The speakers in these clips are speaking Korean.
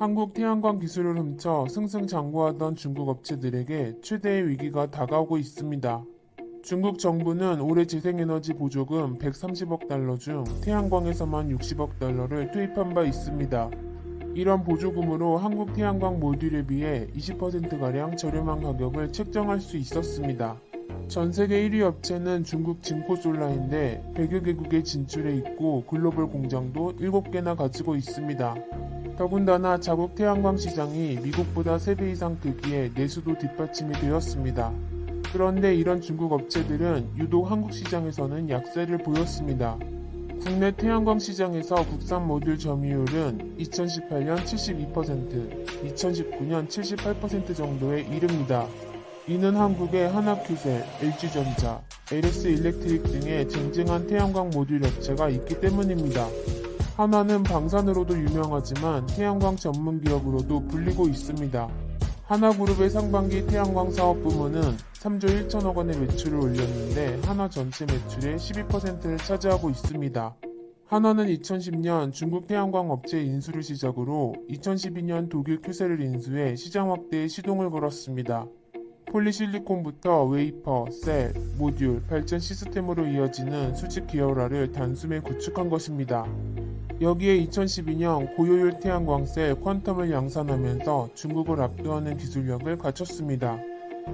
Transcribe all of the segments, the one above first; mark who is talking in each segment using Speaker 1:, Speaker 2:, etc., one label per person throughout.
Speaker 1: 한국 태양광 기술을 훔쳐 승승장구하던 중국 업체들에게 최대의 위기가 다가오고 있습니다. 중국 정부는 올해 재생에너지 보조금 130억 달러 중 태양광에서만 60억 달러를 투입한 바 있습니다. 이런 보조금으로 한국 태양광 모듈에 비해 20%가량 저렴한 가격을 책정할 수 있었습니다. 전 세계 1위 업체는 중국 진코솔라인데 100여 개국에 진출해 있고 글로벌 공장도 7개나 가지고 있습니다. 더군다나 자국 태양광 시장이 미국보다 3배 이상 크기에 내수도 뒷받침이 되었습니다. 그런데 이런 중국 업체들은 유독 한국 시장에서는 약세를 보였습니다. 국내 태양광 시장에서 국산 모듈 점유율은 2018년 72%, 2019년 78% 정도에 이릅니다. 이는 한국의 하나큐셀, LG전자, LS일렉트릭 등의 쟁쟁한 태양광 모듈 업체가 있기 때문입니다. 한화는 방산으로도 유명하지만 태양광 전문 기업으로도 불리고 있습니다. 하나그룹의 상반기 태양광 사업 부문은 3조 1천억 원의 매출을 올렸는데 한화 전체 매출의 12%를 차지하고 있습니다. 한화는 2010년 중국 태양광 업체 인수를 시작으로 2012년 독일 큐셀을 인수해 시장 확대에 시동을 걸었습니다. 폴리실리콘부터 웨이퍼, 셀, 모듈, 발전 시스템으로 이어지는 수직 기어라를 단숨에 구축한 것입니다. 여기에 2012년 고효율 태양광 셀 퀀텀을 양산하면서 중국을 압도하는 기술력을 갖췄습니다.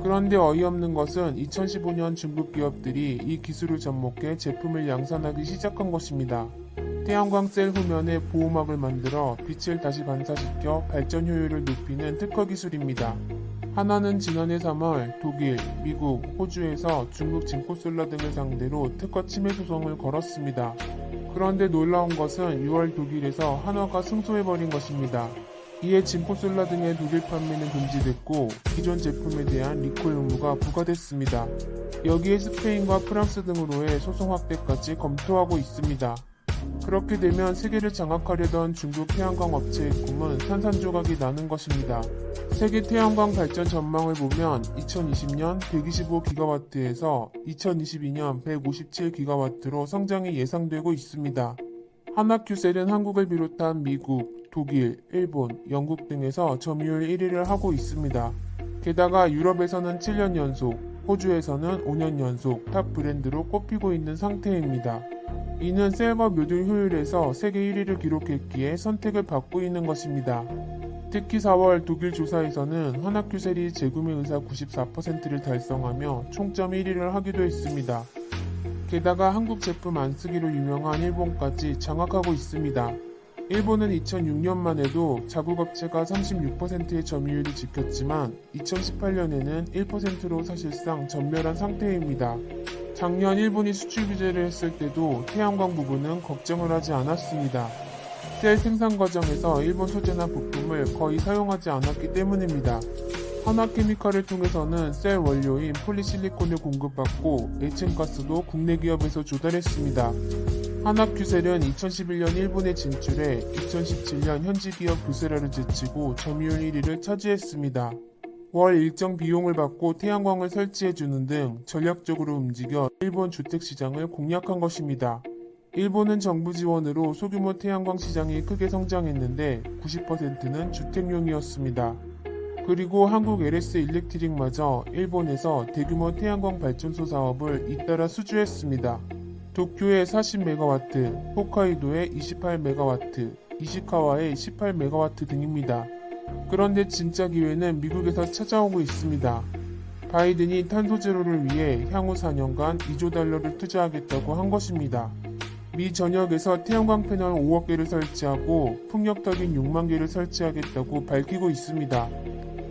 Speaker 1: 그런데 어이없는 것은 2015년 중국 기업들이 이 기술을 접목해 제품을 양산하기 시작한 것입니다. 태양광 셀 후면에 보호막을 만들어 빛을 다시 반사시켜 발전 효율을 높이는 특허 기술입니다. 한화는 지난해 3월 독일, 미국, 호주에서 중국 진코솔라 등을 상대로 특허 침해 소송을 걸었습니다. 그런데 놀라운 것은 6월 독일에서 한화가 승소해버린 것입니다. 이에 진코솔라 등의 독일 판매는 금지됐고 기존 제품에 대한 리콜 의무가 부과됐습니다. 여기에 스페인과 프랑스 등으로의 소송 확대까지 검토하고 있습니다. 그렇게 되면 세계를 장악하려던 중국 태양광 업체의 꿈은 산산조각이 나는 것입니다. 세계 태양광 발전 전망을 보면 2020년 125GW에서 2022년 157GW로 성장이 예상되고 있습니다. 하나큐셀은 한국을 비롯한 미국, 독일, 일본, 영국 등에서 점유율 1위를 하고 있습니다. 게다가 유럽에서는 7년 연속, 호주에서는 5년 연속 탑 브랜드로 꼽히고 있는 상태입니다. 이는 셀과 모듈 효율에서 세계 1위를 기록했기에 선택을 받고 있는 것입니다. 특히 4월 독일 조사에서는 하나큐셀이 재구매 의사 94%를 달성하며 총점 1위를 하기도 했습니다. 게다가 한국 제품 안 쓰기로 유명한 일본까지 장악하고 있습니다. 일본은 2006년만 해도 자국 업체가 36%의 점유율을 지켰지만 2018년에는 1%로 사실상 전멸한 상태입니다. 작년 일본이 수출 규제를 했을 때도 태양광 부분은 걱정을 하지 않았습니다. 셀 생산 과정에서 일본 소재나 부품을 거의 사용하지 않았기 때문입니다. 한화케미칼을 통해서는 셀 원료인 폴리실리콘을 공급받고 에첸가스도 국내 기업에서 조달했습니다. 한화큐셀은 2011년 일본에 진출해 2017년 현지 기업 교세라를 제치고 점유율 1위를 차지했습니다. 월 일정 비용을 받고 태양광을 설치해주는 등 전략적으로 움직여 일본 주택시장을 공략한 것입니다. 일본은 정부 지원으로 소규모 태양광 시장이 크게 성장했는데 90%는 주택용이었습니다. 그리고 한국 LS일렉트릭마저 일본에서 대규모 태양광 발전소 사업을 잇따라 수주했습니다. 도쿄의 40MW, 홋카이도의 28MW, 이시카와의 18MW 등입니다. 그런데 진짜 기회는 미국에서 찾아오고 있습니다. 바이든이 탄소 제로를 위해 향후 4년간 2조 달러를 투자하겠다고 한 것입니다. 미 전역에서 태양광 패널 5억 개를 설치하고 풍력 터빈 6만 개를 설치하겠다고 밝히고 있습니다.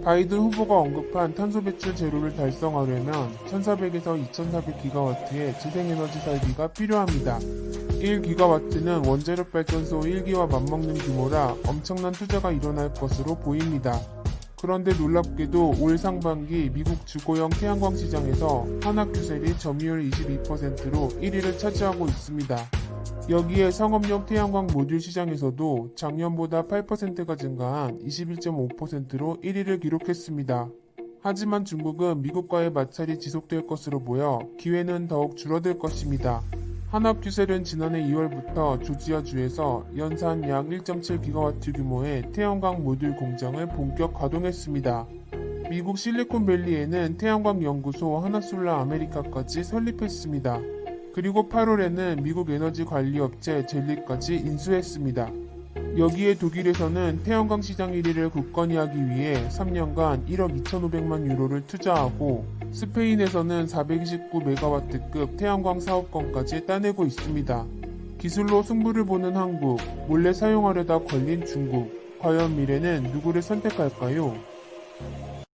Speaker 1: 바이든 후보가 언급한 탄소 배출 제로를 달성하려면 1400에서 2400GW의 재생에너지 설비가 필요합니다. 1GW는 원자력 발전소 1기와 맞먹는 규모라 엄청난 투자가 일어날 것으로 보입니다. 그런데 놀랍게도 올 상반기 미국 주거용 태양광 시장에서 하나큐셀이 점유율 22%로 1위를 차지하고 있습니다. 여기에 상업용 태양광 모듈 시장에서도 작년보다 8%가 증가한 21.5%로 1위를 기록했습니다. 하지만 중국은 미국과의 마찰이 지속될 것으로 보여 기회는 더욱 줄어들 것입니다. 한화퓨셀은 지난해 2월부터 조지아주에서 연산 약 1.7기가와트 규모의 태양광 모듈 공장을 본격 가동했습니다. 미국 실리콘밸리에는 태양광 연구소 하나솔라 아메리카까지 설립했습니다. 그리고 8월에는 미국 에너지 관리 업체 젤리까지 인수했습니다. 여기에 독일에서는 태양광 시장 1위를 굳건히 하기 위해 3년간 1억 2,500만 유로를 투자하고 스페인에서는 429메가와트급 태양광 사업권까지 따내고 있습니다. 기술로 승부를 보는 한국, 몰래 사용하려다 걸린 중국. 과연 미래는 누구를 선택할까요?